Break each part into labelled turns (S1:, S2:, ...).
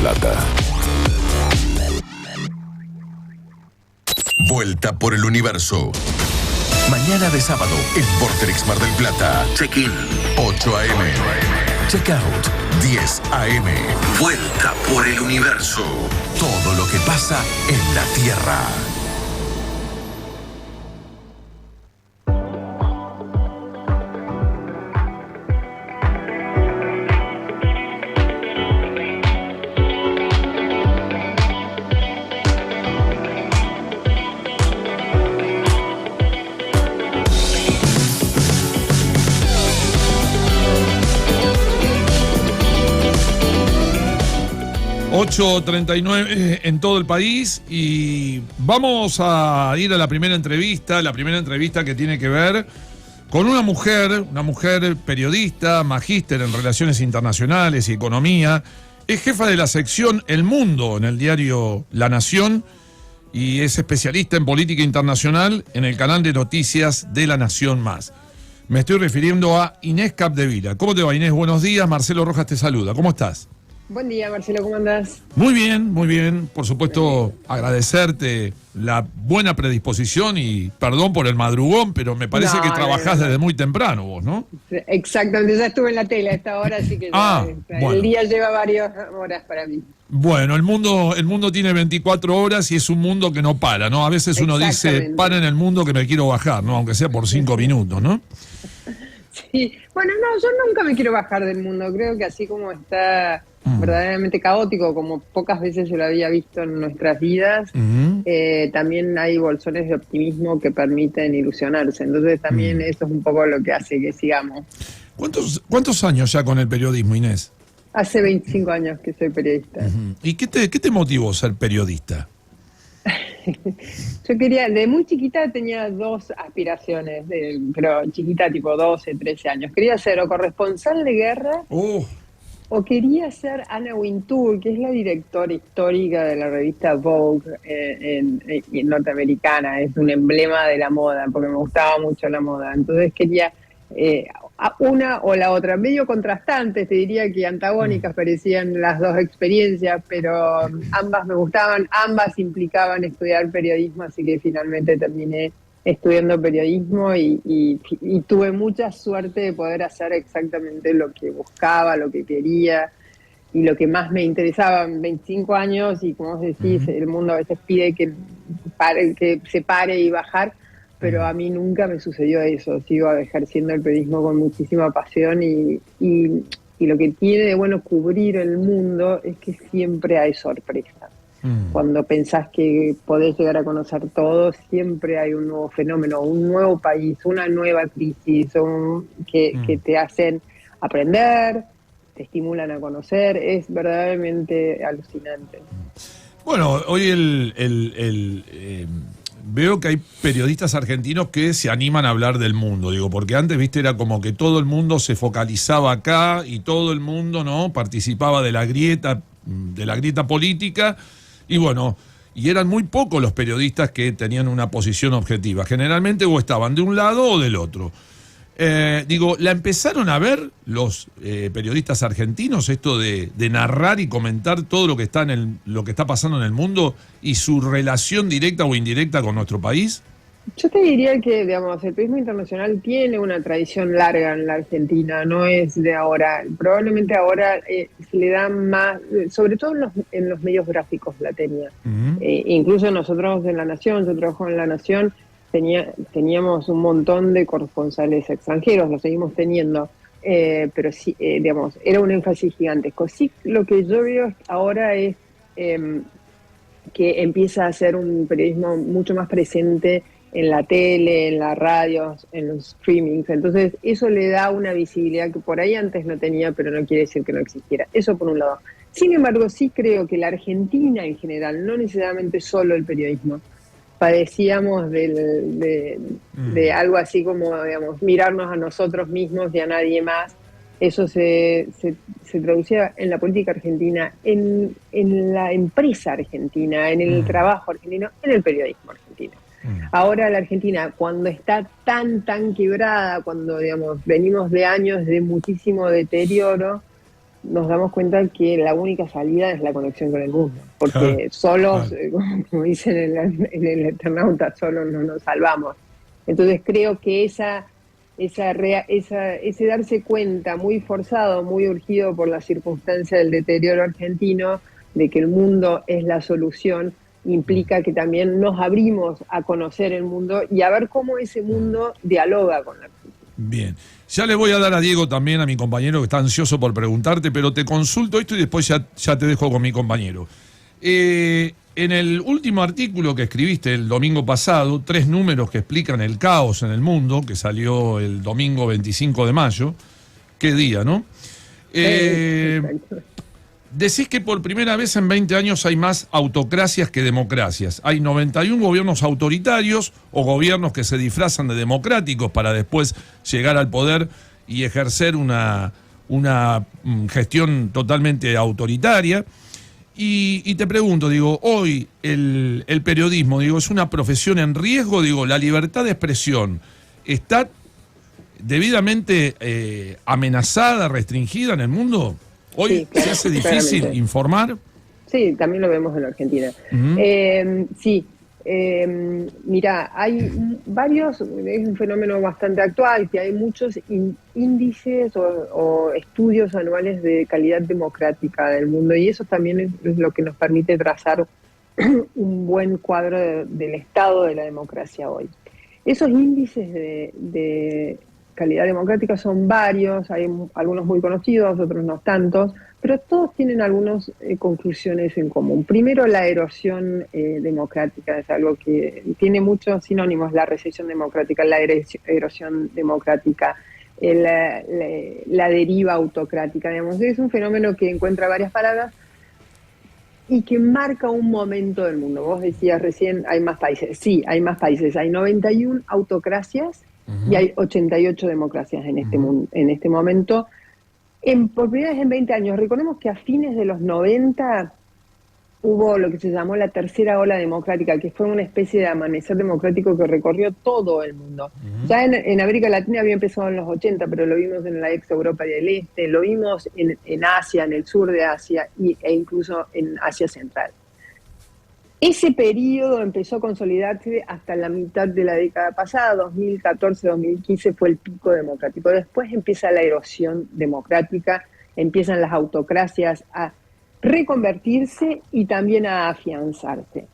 S1: Plata.
S2: Vuelta por el universo. Mañana de sábado en Vorterix Mar del Plata. Check-in 8 a.m. Check-out 10 a.m. Vuelta por el universo. Todo lo que pasa en la Tierra.
S3: ...8:39 en todo el país y vamos a ir a la primera entrevista que tiene que ver con una mujer periodista, magíster en Relaciones Internacionales y Economía, es jefa de la sección El Mundo en el diario La Nación y es especialista en política internacional en el canal de noticias de La Nación Más. Me estoy refiriendo a Inés Capdevila. ¿Cómo te va, Inés? Buenos días, Marcelo Rojas te saluda. ¿Cómo estás?
S4: Buen día, Marcelo, ¿cómo andás?
S3: Muy bien, muy bien. Por supuesto, agradecerte la buena predisposición y perdón por el madrugón, pero me parece que trabajás desde muy temprano vos, ¿no?
S4: Exactamente, ya estuve en la tele a esta hora, así que
S3: bueno.
S4: El día lleva varias horas para mí.
S3: Bueno, el mundo tiene 24 horas y es un mundo que no para, ¿no? A veces uno dice, para en el mundo que me quiero bajar, ¿no? Aunque sea por 5 minutos, ¿no?
S4: Sí, bueno, no, yo nunca me quiero bajar del mundo. Creo que así como está verdaderamente caótico, como pocas veces se lo había visto en nuestras vidas, también hay bolsones de optimismo que permiten ilusionarse. Entonces también eso es un poco lo que hace que sigamos.
S3: ¿Cuántos años ya con el periodismo, Inés?
S4: Hace 25 años que soy periodista.
S3: ¿Y qué te motivó ser periodista?
S4: Yo quería, de muy chiquita tenía dos aspiraciones, pero chiquita tipo 12, 13 años. Quería ser o corresponsal de guerra o quería ser Anna Wintour, que es la directora histórica de la revista Vogue en norteamericana. Es un emblema de la moda, porque me gustaba mucho la moda. Entonces quería una o la otra, medio contrastantes, te diría que antagónicas parecían las dos experiencias, pero ambas me gustaban, ambas implicaban estudiar periodismo, así que finalmente terminé estudiando periodismo y tuve mucha suerte de poder hacer exactamente lo que buscaba, lo que quería y lo que más me interesaba. En 25 años, y como vos decís, el mundo a veces pide que se pare y bajar, pero a mí nunca me sucedió eso. Sigo ejerciendo el periodismo con muchísima pasión y lo que tiene de bueno cubrir el mundo es que siempre hay sorpresas. Cuando pensás que podés llegar a conocer todo, siempre hay un nuevo fenómeno, un nuevo país, una nueva crisis que te hacen aprender, te estimulan a conocer. Es verdaderamente alucinante.
S3: Bueno, hoy veo que hay periodistas argentinos que se animan a hablar del mundo, digo, porque antes, viste, era como que todo el mundo se focalizaba acá y todo el mundo, ¿no?, participaba de la grieta política y bueno, y eran muy pocos los periodistas que tenían una posición objetiva. Generalmente o estaban de un lado o del otro. ¿La empezaron a ver los periodistas argentinos, esto de narrar y comentar todo lo que está pasando en el mundo y su relación directa o indirecta con nuestro país?
S4: Yo te diría que, digamos, el periodismo internacional tiene una tradición larga en la Argentina, no es de ahora. Probablemente ahora se le da más, sobre todo en los medios gráficos la tenía. Incluso nosotros en La Nación, yo trabajo en La Nación, teníamos un montón de corresponsales extranjeros, lo seguimos teniendo, pero sí, digamos, era un énfasis gigantesco. Sí, lo que yo veo ahora es que empieza a ser un periodismo mucho más presente en la tele, en la radio, en los streamings. Entonces, eso le da una visibilidad que por ahí antes no tenía, pero no quiere decir que no existiera. Eso por un lado. Sin embargo, sí creo que la Argentina en general, no necesariamente solo el periodismo, padecíamos de algo así como, digamos, mirarnos a nosotros mismos y a nadie más. Eso se traducía en la política argentina, en la empresa argentina, en el trabajo argentino, en el periodismo argentino. Ahora la Argentina, cuando está tan quebrada, cuando, digamos, venimos de años de muchísimo deterioro, nos damos cuenta que la única salida es la conexión con el mundo, porque solos, como dicen en el Eternauta, solos no nos salvamos. Entonces creo que ese darse cuenta muy forzado, muy urgido por la circunstancia del deterioro argentino, de que el mundo es la solución, implica que también nos abrimos a conocer el mundo y a ver cómo ese mundo dialoga con la Argentina.
S3: Bien. Ya le voy a dar a Diego también, a mi compañero que está ansioso por preguntarte, pero te consulto esto y después ya te dejo con mi compañero. En el último artículo que escribiste el domingo pasado, 3 números que explican el caos en el mundo, que salió el domingo 25 de mayo, qué día, ¿no? Decís que por primera vez en 20 años hay más autocracias que democracias. Hay 91 gobiernos autoritarios o gobiernos que se disfrazan de democráticos para después llegar al poder y ejercer una gestión totalmente autoritaria. Y te pregunto, digo, hoy el periodismo, digo, es una profesión en riesgo, digo, la libertad de expresión está debidamente amenazada, restringida en el mundo. Hoy sí, claro, se hace difícil informar.
S4: Sí, también lo vemos en Argentina. Mira, hay varios, es un fenómeno bastante actual, que hay muchos índices o estudios anuales de calidad democrática del mundo, y eso también es lo que nos permite trazar un buen cuadro del estado de la democracia hoy. Esos índices de calidad democrática son varios, hay algunos muy conocidos, otros no tantos, pero todos tienen algunas conclusiones en común. Primero, la erosión democrática es algo que tiene muchos sinónimos: la recesión democrática, la erosión democrática, la deriva autocrática, digamos. Es un fenómeno que encuentra varias palabras y que marca un momento del mundo. Vos decías recién, hay más países. Sí, hay más países. Hay 91 autocracias y hay 88 democracias en este momento. Por primera vez en 20 años, recordemos que a fines de los 90 hubo lo que se llamó la tercera ola democrática, que fue una especie de amanecer democrático que recorrió todo el mundo. Ya en América Latina había empezado en los 80, pero lo vimos en la ex Europa del Este, lo vimos en Asia, en el sur de Asia e incluso en Asia Central. Ese periodo empezó a consolidarse hasta la mitad de la década pasada, 2014-2015 fue el pico democrático. Después empieza la erosión democrática, empiezan las autocracias a reconvertirse y también a afianzarse.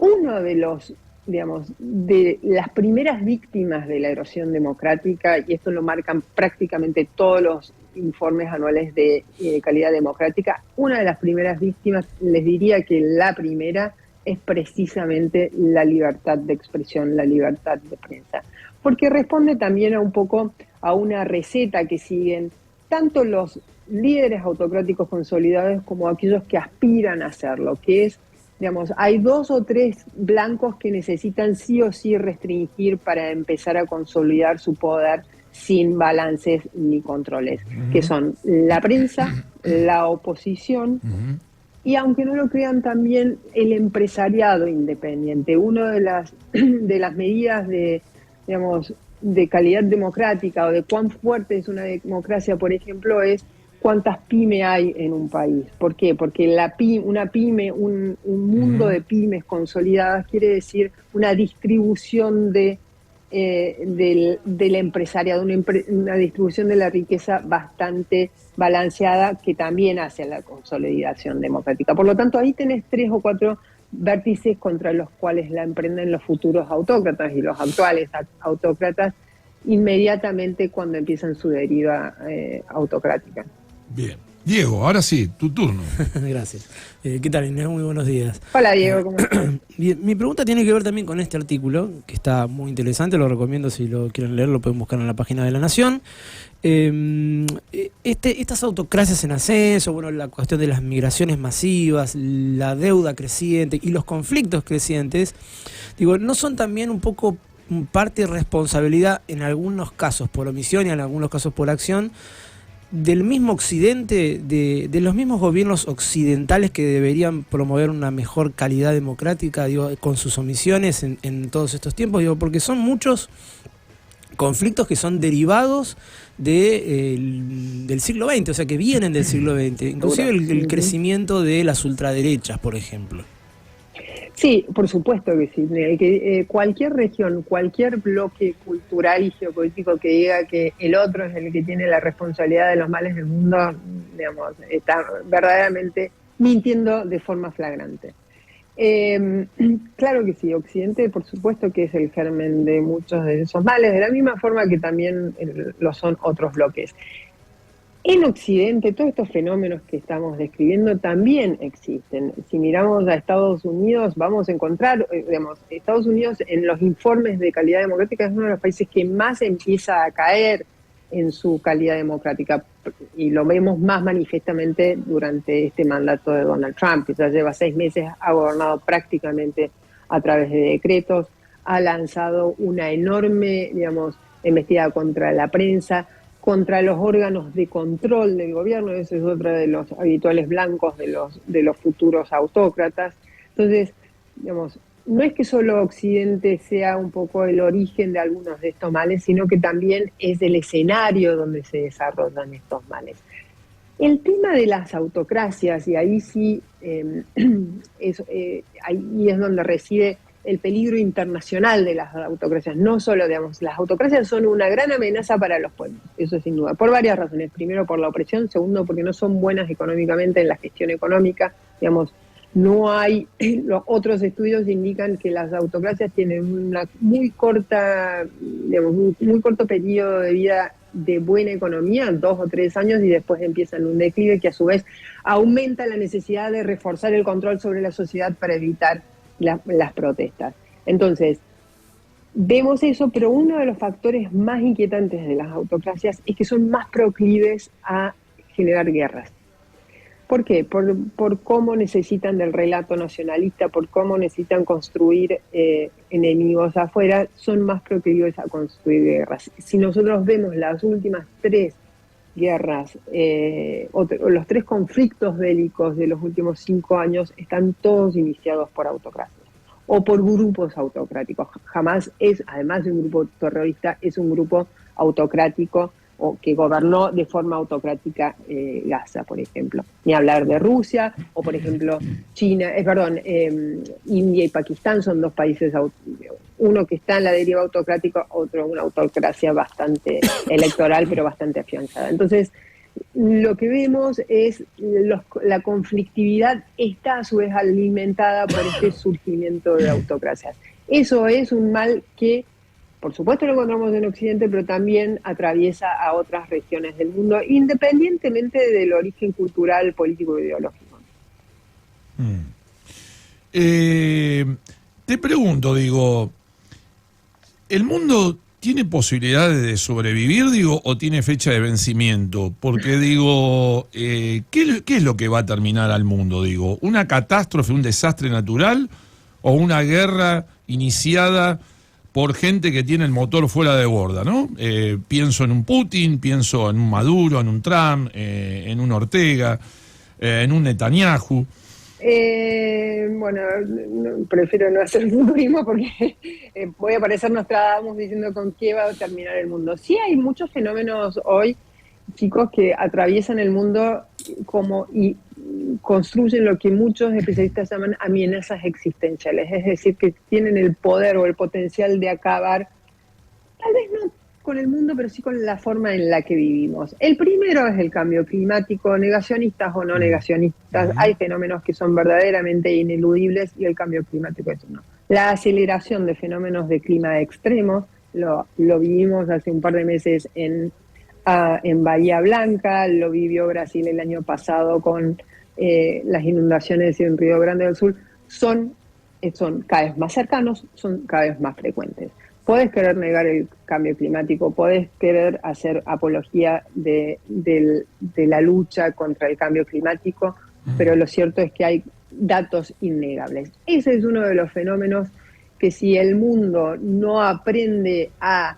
S4: Uno de los, digamos, de las primeras víctimas de la erosión democrática, y esto lo marcan prácticamente todos los informes anuales de calidad democrática, una de las primeras víctimas, les diría que la primera, es precisamente la libertad de expresión, la libertad de prensa, porque responde también a un poco a una receta que siguen tanto los líderes autocráticos consolidados como aquellos que aspiran a hacerlo, que es, digamos, hay 2 o 3 blancos que necesitan sí o sí restringir para empezar a consolidar su poder sin balances ni controles, que son la prensa, la oposición, y aunque no lo crean, también el empresariado independiente. Una de las medidas de calidad democrática o de cuán fuerte es una democracia, por ejemplo, es cuántas pymes hay en un país. ¿Por qué? Porque una pyme, un mundo de pymes consolidadas quiere decir una distribución del empresariado, una distribución de la riqueza bastante balanceada que también hace la consolidación democrática. Por lo tanto, ahí tenés 3 o 4 vértices contra los cuales la emprenden los futuros autócratas y los actuales autócratas inmediatamente cuando empiezan su deriva autocrática.
S3: Bien. Diego, ahora sí, tu turno.
S1: Gracias. ¿Qué tal, Inés? Muy buenos días.
S4: Hola, Diego, ¿cómo estás?
S1: Bien, mi pregunta tiene que ver también con este artículo, que está muy interesante, lo recomiendo, si lo quieren leer, lo pueden buscar en la página de La Nación. Estas autocracias en ascenso, bueno, la cuestión de las migraciones masivas, la deuda creciente y los conflictos crecientes, digo, ¿no son también un poco parte de responsabilidad, en algunos casos por omisión y en algunos casos por acción, del mismo Occidente, de los mismos gobiernos occidentales que deberían promover una mejor calidad democrática, digo, con sus omisiones en todos estos tiempos? Digo, porque son muchos conflictos que son derivados del siglo XX, o sea, que vienen del siglo XX, inclusive el crecimiento de las ultraderechas, por ejemplo.
S4: Sí, por supuesto que sí. Cualquier región, cualquier bloque cultural y geopolítico que diga que el otro es el que tiene la responsabilidad de los males del mundo, digamos, está verdaderamente mintiendo de forma flagrante. Claro que sí, Occidente por supuesto que es el germen de muchos de esos males, de la misma forma que también lo son otros bloques. En Occidente todos estos fenómenos que estamos describiendo también existen. Si miramos a Estados Unidos vamos a encontrar, Estados Unidos en los informes de calidad democrática es uno de los países que más empieza a caer en su calidad democrática, y lo vemos más manifiestamente durante este mandato de Donald Trump, que ya lleva 6 meses, ha gobernado prácticamente a través de decretos, ha lanzado una enorme, embestida contra la prensa, contra los órganos de control del gobierno. Ese es otro de los habituales blancos de los futuros autócratas. Entonces, no es que solo Occidente sea un poco el origen de algunos de estos males, sino que también es el escenario donde se desarrollan estos males. El tema de las autocracias, y ahí sí ahí es donde reside el peligro internacional de las autocracias. No solo, las autocracias son una gran amenaza para los pueblos, eso sin duda, por varias razones. Primero, por la opresión. Segundo, porque no son buenas económicamente en la gestión económica. No hay, los otros estudios indican que las autocracias tienen una muy corto periodo de vida de buena economía, 2 o 3 años, y después empiezan un declive que a su vez aumenta la necesidad de reforzar el control sobre la sociedad para evitar las protestas. Entonces, vemos eso, pero uno de los factores más inquietantes de las autocracias es que son más proclives a generar guerras. ¿Por qué? Por cómo necesitan del relato nacionalista, por cómo necesitan construir enemigos afuera, son más proclives a construir guerras. Si nosotros vemos las últimas 3 guerras, los 3 conflictos bélicos de los últimos 5 años, están todos iniciados por autocracias o por grupos autocráticos. Jamás es, además de un grupo terrorista, es un grupo autocrático o que gobernó de forma autocrática Gaza, por ejemplo. Ni hablar de Rusia, o por ejemplo India y Pakistán son 2 países, uno que está en la deriva autocrática, otro una autocracia bastante electoral, pero bastante afianzada. Entonces, lo que vemos es la conflictividad está a su vez alimentada por este surgimiento de autocracias. Eso es un mal que por supuesto lo encontramos en Occidente, pero también atraviesa a otras regiones del mundo, independientemente del origen cultural, político e ideológico.
S3: Te pregunto, ¿el mundo tiene posibilidades de sobrevivir, o tiene fecha de vencimiento? Porque, ¿qué es lo que va a terminar al mundo, ¿Una catástrofe, un desastre natural o una guerra iniciada por gente que tiene el motor fuera de borda, ¿no? Pienso en un Putin, pienso en un Maduro, en un Trump, en un Ortega, en un Netanyahu.
S4: Prefiero no hacer futurismo porque voy a parecer Nostradamus diciendo con qué va a terminar el mundo. Sí hay muchos fenómenos hoy, chicos, que atraviesan el mundo y construyen lo que muchos especialistas llaman amenazas existenciales, es decir, que tienen el poder o el potencial de acabar, tal vez no con el mundo, pero sí con la forma en la que vivimos. El primero es el cambio climático, negacionistas o no negacionistas, hay fenómenos que son verdaderamente ineludibles y el cambio climático es uno. La aceleración de fenómenos de clima extremos, lo vivimos hace un par de meses en Bahía Blanca, lo vivió Brasil el año pasado con las inundaciones en Río Grande del Sur, son cada vez más cercanos, son cada vez más frecuentes. Podés querer negar el cambio climático, podés querer hacer apología de la lucha contra el cambio climático, pero lo cierto es que hay datos innegables. Ese es uno de los fenómenos que si el mundo no aprende a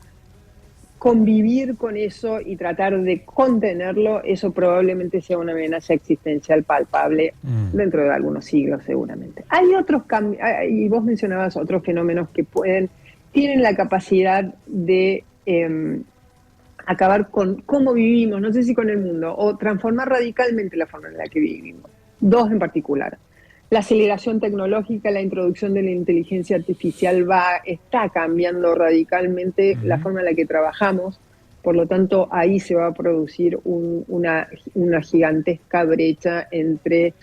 S4: convivir con eso y tratar de contenerlo, eso probablemente sea una amenaza existencial palpable dentro de algunos siglos seguramente. Hay otros cambios, y vos mencionabas otros fenómenos que tienen la capacidad de acabar con cómo vivimos, no sé si con el mundo, o transformar radicalmente la forma en la que vivimos. Dos en particular. La aceleración tecnológica, la introducción de la inteligencia artificial está cambiando radicalmente la forma en la que trabajamos. Por lo tanto, ahí se va a producir una gigantesca brecha entre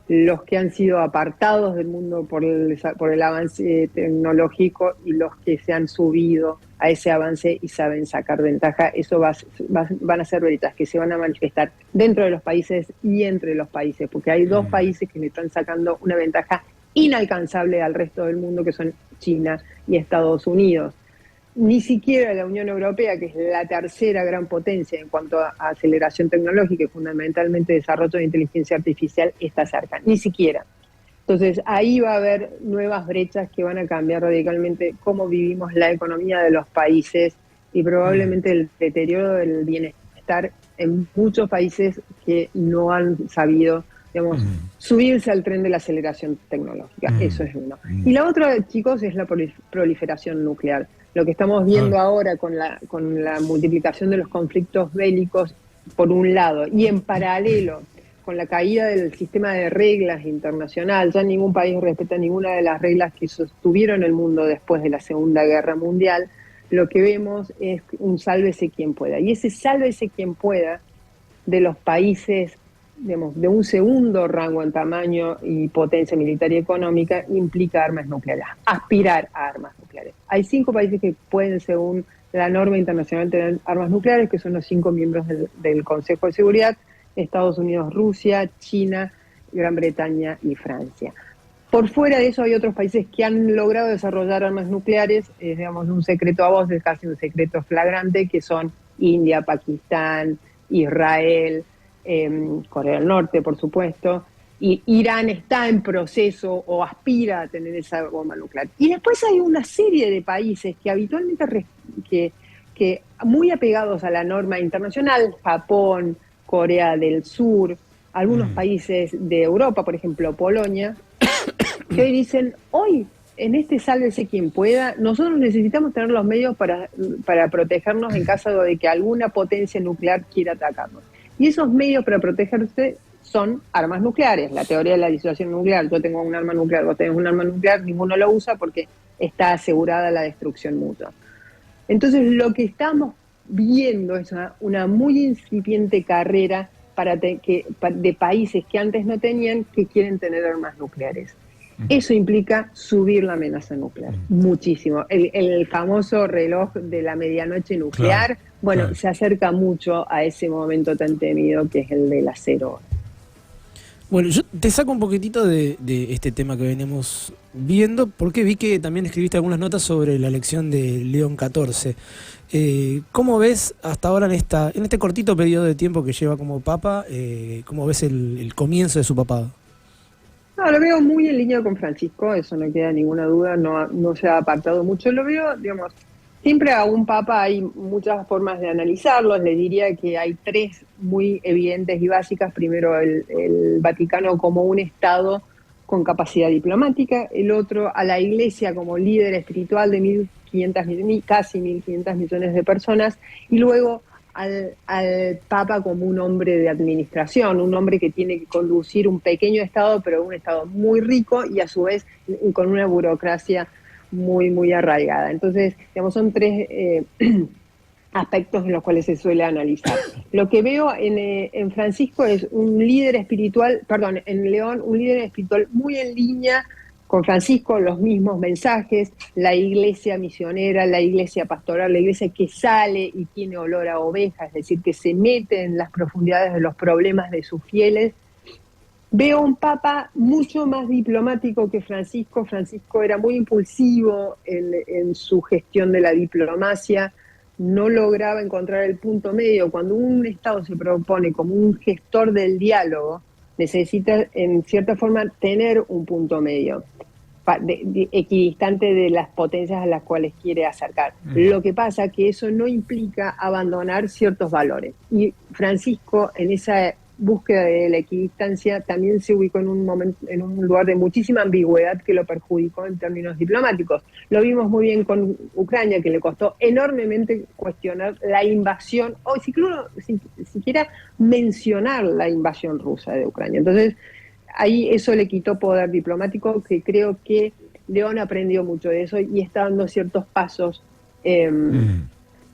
S4: los que han sido apartados del mundo por el avance tecnológico y los que se han subido a ese avance y saben sacar ventaja. Eso van a ser brechas que se van a manifestar dentro de los países y entre los países, porque hay dos países que le están sacando una ventaja inalcanzable al resto del mundo, que son China y Estados Unidos. Ni siquiera la Unión Europea, que es la tercera gran potencia en cuanto a aceleración tecnológica y fundamentalmente desarrollo de inteligencia artificial, está cerca, ni siquiera. Entonces ahí va a haber nuevas brechas que van a cambiar radicalmente cómo vivimos la economía de los países y probablemente el deterioro del bienestar en muchos países que no han sabido, digamos, subirse al tren de la aceleración tecnológica. Eso es uno. Y la otra, chicos, es la proliferación nuclear. Lo que estamos viendo ahora con la multiplicación de los conflictos bélicos, por un lado, y en paralelo con la caída del sistema de reglas internacional. Ya ningún país respeta ninguna de las reglas que sostuvieron el mundo después de la Segunda Guerra Mundial. Lo que vemos es un sálvese quien pueda. Y ese sálvese quien pueda de los países, digamos, de un segundo rango en tamaño y potencia militar y económica, implica armas nucleares, aspirar a armas nucleares. Hay 5 países que pueden, según la norma internacional, tener armas nucleares, que son los 5 miembros del Consejo de Seguridad: Estados Unidos, Rusia, China, Gran Bretaña y Francia. Por fuera de eso hay otros países que han logrado desarrollar armas nucleares, digamos, un secreto a voces, casi un secreto flagrante, que son India, Pakistán, Israel, Corea del Norte, por supuesto, y Irán está en proceso o aspira a tener esa bomba nuclear. Y después hay una serie de países que habitualmente, que muy apegados a la norma internacional: Japón, Corea del Sur, algunos países de Europa, por ejemplo Polonia, que hoy dicen: hoy, en este sálvese quien pueda, nosotros necesitamos tener los medios para protegernos en caso de que alguna potencia nuclear quiera atacarnos. Y esos medios para protegerse son armas nucleares. La teoría de la disuasión nuclear: yo tengo un arma nuclear, vos tenés un arma nuclear, ninguno lo usa porque está asegurada la destrucción mutua. Entonces lo que estamos viendo es una muy incipiente carrera de países que antes no tenían, que quieren tener armas nucleares. Eso implica subir la amenaza nuclear, muchísimo. El famoso reloj de la medianoche nuclear, se acerca mucho a ese momento tan temido que es el de las 0 horas.
S1: Bueno, yo te saco un poquitito de este tema que venimos viendo, porque vi que también escribiste algunas notas sobre la elección de León XIV. ¿Cómo ves hasta ahora en este cortito periodo de tiempo que lleva como papa, cómo ves el comienzo de su papado?
S4: No, lo veo muy en línea con Francisco, eso no queda ninguna duda, no se ha apartado mucho. Lo veo, digamos, siempre a un papa hay muchas formas de analizarlo. Les diría que hay 3 muy evidentes y básicas. Primero, el Vaticano como un Estado con capacidad diplomática. El otro, a la Iglesia como líder espiritual de casi 1.500 millones de personas. Y luego al Papa como un hombre de administración, un hombre que tiene que conducir un pequeño Estado, pero un Estado muy rico y a su vez con una burocracia muy, muy arraigada. Entonces, digamos, son 3 aspectos en los cuales se suele analizar. Lo que veo en Francisco es un líder espiritual, en León, un líder espiritual muy en línea con Francisco, los mismos mensajes, la iglesia misionera, la iglesia pastoral, la iglesia que sale y tiene olor a oveja, es decir, que se mete en las profundidades de los problemas de sus fieles. Veo un papa mucho más diplomático que Francisco. Francisco era muy impulsivo en su gestión de la diplomacia, no lograba encontrar el punto medio. Cuando un Estado se propone como un gestor del diálogo, necesita en cierta forma tener un punto medio equidistante de las potencias a las cuales quiere acercar. Lo que pasa que eso no implica abandonar ciertos valores. Y Francisco, en esa búsqueda de la equidistancia también se ubicó en un momento, en un lugar de muchísima ambigüedad que lo perjudicó en términos diplomáticos. Lo vimos muy bien con Ucrania, que le costó enormemente cuestionar la invasión, o siquiera mencionar la invasión rusa de Ucrania. Entonces, ahí eso le quitó poder diplomático, que creo que León aprendió mucho de eso y está dando ciertos pasos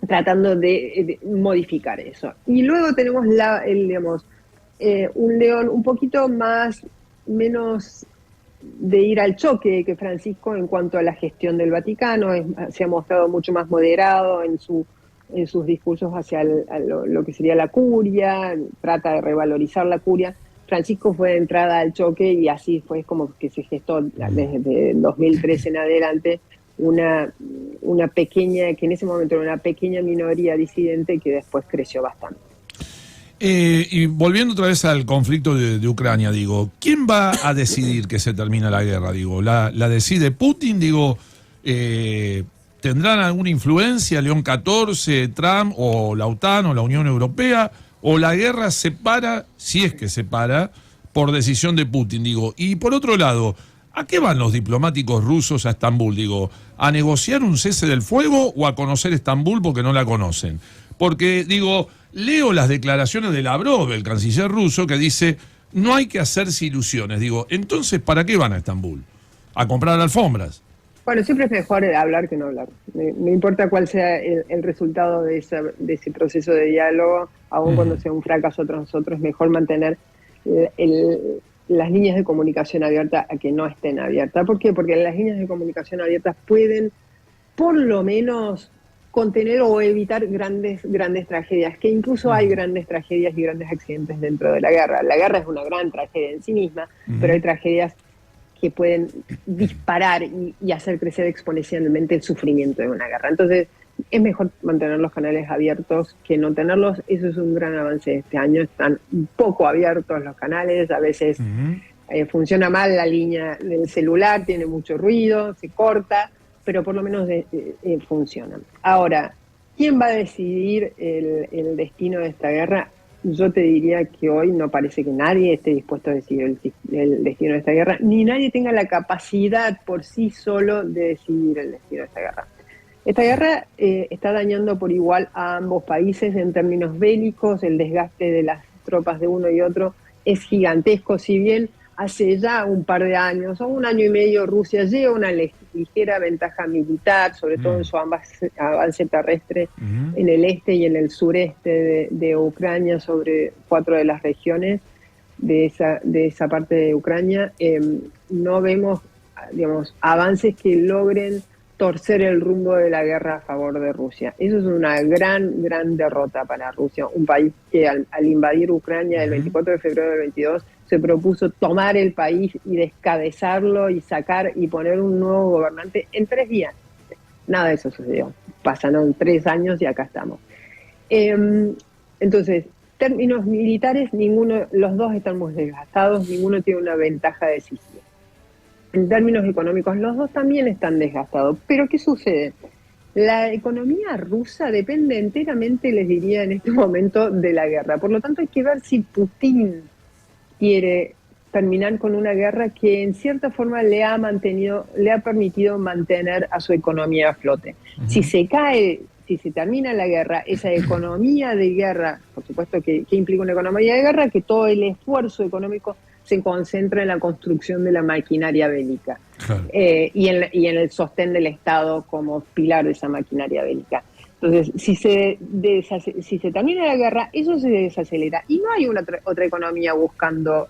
S4: tratando de modificar eso. Y luego tenemos un León un poquito menos de ir al choque que Francisco en cuanto a la gestión del Vaticano. Se ha mostrado mucho más moderado en sus discursos hacia lo que sería la curia, trata de revalorizar la curia. Francisco fue de entrada al choque y así fue como que se gestó desde 2013 en adelante una pequeña, que en ese momento era una pequeña minoría disidente que después creció bastante.
S3: Y volviendo otra vez al conflicto de Ucrania, digo, ¿quién va a decidir que se termina la guerra? Digo, ¿la decide Putin? Digo, ¿tendrán alguna influencia León XIV, Trump o la OTAN o la Unión Europea? ¿O la guerra se para, si es que se para, por decisión de Putin? Digo, y por otro lado, ¿a qué van los diplomáticos rusos a Estambul? Digo, ¿a negociar un cese del fuego o a conocer Estambul porque no la conocen? Porque, digo, leo las declaraciones de Lavrov, el canciller ruso, que dice, no hay que hacerse ilusiones. Digo, entonces, ¿para qué van a Estambul? ¿A comprar alfombras?
S4: Bueno, siempre es mejor hablar que no hablar. No importa cuál sea el resultado de ese proceso de diálogo, aun cuando sea un fracaso tras otro, es mejor mantener las líneas de comunicación abiertas a que no estén abiertas. ¿Por qué? Porque las líneas de comunicación abiertas pueden, por lo menos, contener o evitar grandes tragedias, que incluso hay grandes tragedias y grandes accidentes dentro de la guerra. La guerra es una gran tragedia en sí misma, pero hay tragedias que pueden disparar y hacer crecer exponencialmente el sufrimiento de una guerra. Entonces, es mejor mantener los canales abiertos que no tenerlos. Eso es un gran avance de este año. Están un poco abiertos los canales, a veces funciona mal la línea del celular, tiene mucho ruido, se corta, pero por lo menos funcionan. Ahora, ¿quién va a decidir el destino de esta guerra? Yo te diría que hoy no parece que nadie esté dispuesto a decidir el destino de esta guerra, ni nadie tenga la capacidad por sí solo de decidir el destino de esta guerra. Esta guerra está dañando por igual a ambos países en términos bélicos. El desgaste de las tropas de uno y otro es gigantesco. Si bien hace ya un par de años o un año y medio Rusia lleva una ligera ventaja militar, sobre todo en su avance terrestre en el este y en el sureste de Ucrania sobre 4 de las regiones de esa parte de Ucrania, no vemos, digamos, avances que logren torcer el rumbo de la guerra a favor de Rusia. Eso es una gran derrota para Rusia, un país que al invadir Ucrania el 24 de febrero del 22 se propuso tomar el país y descabezarlo y sacar y poner un nuevo gobernante en 3 días. Nada de eso sucedió. Pasaron 3 años y acá estamos. Entonces, términos militares, los dos están muy desgastados, ninguno tiene una ventaja decisiva. En términos económicos, los dos también están desgastados. Pero ¿qué sucede? La economía rusa depende enteramente, les diría en este momento, de la guerra. Por lo tanto, hay que ver si Putin quiere terminar con una guerra que en cierta forma le ha permitido mantener a su economía a flote. Si se termina la guerra, esa economía de guerra, por supuesto que implica una economía de guerra, que todo el esfuerzo económico se concentra en la construcción de la maquinaria bélica, claro, y en el sostén del Estado como pilar de esa maquinaria bélica. Entonces, si se termina la guerra, eso se desacelera. Y no hay otra economía buscando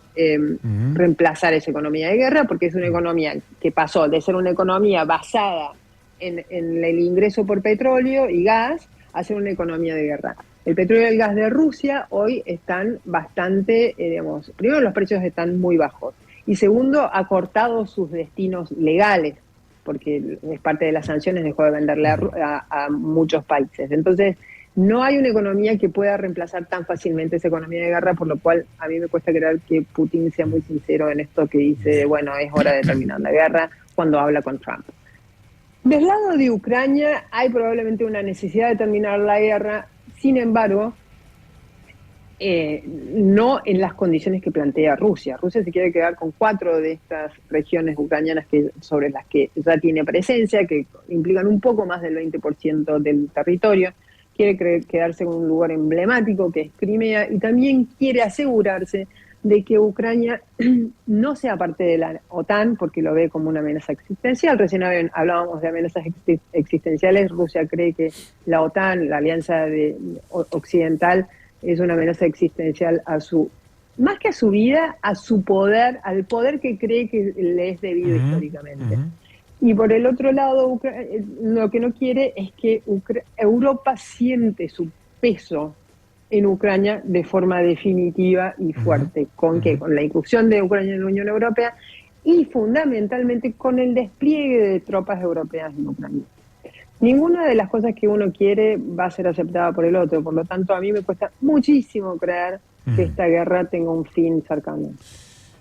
S4: reemplazar esa economía de guerra, porque es una economía que pasó de ser una economía basada en el ingreso por petróleo y gas a ser una economía de guerra. El petróleo y el gas de Rusia hoy están bastante, primero los precios están muy bajos y segundo, ha cortado sus destinos legales, porque es parte de las sanciones, dejó de venderle a muchos países. Entonces, no hay una economía que pueda reemplazar tan fácilmente esa economía de guerra, por lo cual a mí me cuesta creer que Putin sea muy sincero en esto que dice, bueno, es hora de terminar la guerra, cuando habla con Trump. Del lado de Ucrania hay probablemente una necesidad de terminar la guerra. Sin embargo, no en las condiciones que plantea Rusia. Rusia se quiere quedar con 4 de estas regiones ucranianas sobre las que ya tiene presencia, que implican un poco más del 20% del territorio. Quiere quedarse con un lugar emblemático que es Crimea, y también quiere asegurarse de que Ucrania no sea parte de la OTAN, porque lo ve como una amenaza existencial. Recién hablábamos de amenazas existenciales. Rusia cree que la OTAN, la alianza occidental, es una amenaza existencial más que a su vida, a su poder, al poder que cree que le es debido históricamente. Y por el otro lado, lo que no quiere es que Europa siente su peso en Ucrania de forma definitiva y fuerte. ¿Con qué? Con la inclusión de Ucrania en la Unión Europea y fundamentalmente con el despliegue de tropas europeas en Ucrania. Ninguna de las cosas que uno quiere va a ser aceptada por el otro, por lo tanto a mí me cuesta muchísimo creer que esta guerra tenga un fin cercano.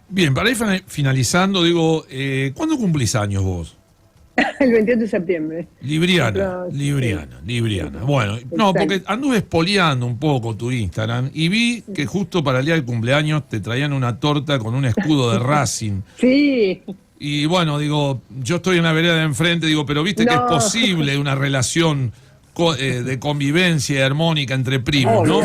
S3: Bien, para ir finalizando, digo, ¿cuándo cumplís años vos?
S4: El 28 de septiembre.
S3: Libriana. Bueno, no, porque anduve espoleando un poco tu Instagram y vi que justo para el día del cumpleaños te traían una torta con un escudo de Racing.
S4: Sí.
S3: Y bueno, digo, yo estoy en la vereda de enfrente, digo, pero viste que es posible una relación de convivencia armónica entre primos, ¿no?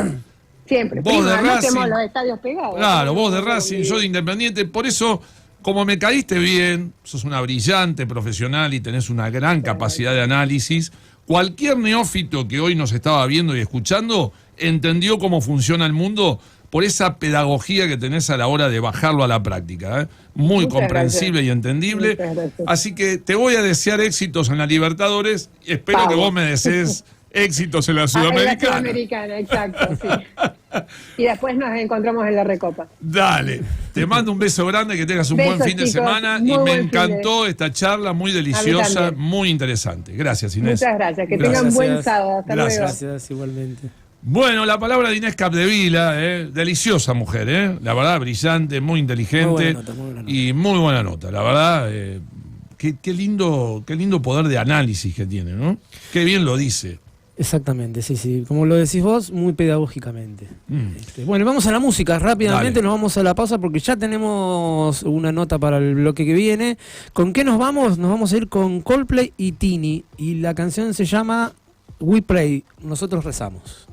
S4: Siempre.
S3: Vos de Racing,
S4: no los estadios pegados.
S3: Claro, vos de Racing, yo de Independiente, por eso... Como me caíste bien, sos una brillante profesional y tenés una gran capacidad de análisis, cualquier neófito que hoy nos estaba viendo y escuchando entendió cómo funciona el mundo por esa pedagogía que tenés a la hora de bajarlo a la práctica. Muy
S4: Muchas
S3: comprensible
S4: gracias.
S3: Y entendible. Así que te voy a desear éxitos en la Libertadores y espero que vos me desees éxitos en la Sudamericana.
S4: En la Sudamericana, exacto, sí. Y después nos encontramos en la Recopa.
S3: Dale, te mando un beso grande, que tengas un buen fin de semana y me encantó esta charla, muy deliciosa, muy interesante. Gracias, Inés.
S4: Muchas gracias, que tengan buen sábado. Hasta luego.
S1: Gracias, igualmente.
S3: Bueno, la palabra de Inés Capdevila, deliciosa mujer, la verdad, brillante, muy inteligente,
S1: muy buena nota.
S3: Y muy buena nota, la verdad, qué lindo poder de análisis que tiene, ¿no? Qué bien lo dice.
S1: Exactamente, sí. Como lo decís vos, muy pedagógicamente. Bueno, vamos a la música. Rápidamente nos vamos a la pausa porque ya tenemos una nota para el bloque que viene. ¿Con qué nos vamos? Nos vamos a ir con Coldplay y Tini. Y la canción se llama We Pray. Nosotros rezamos.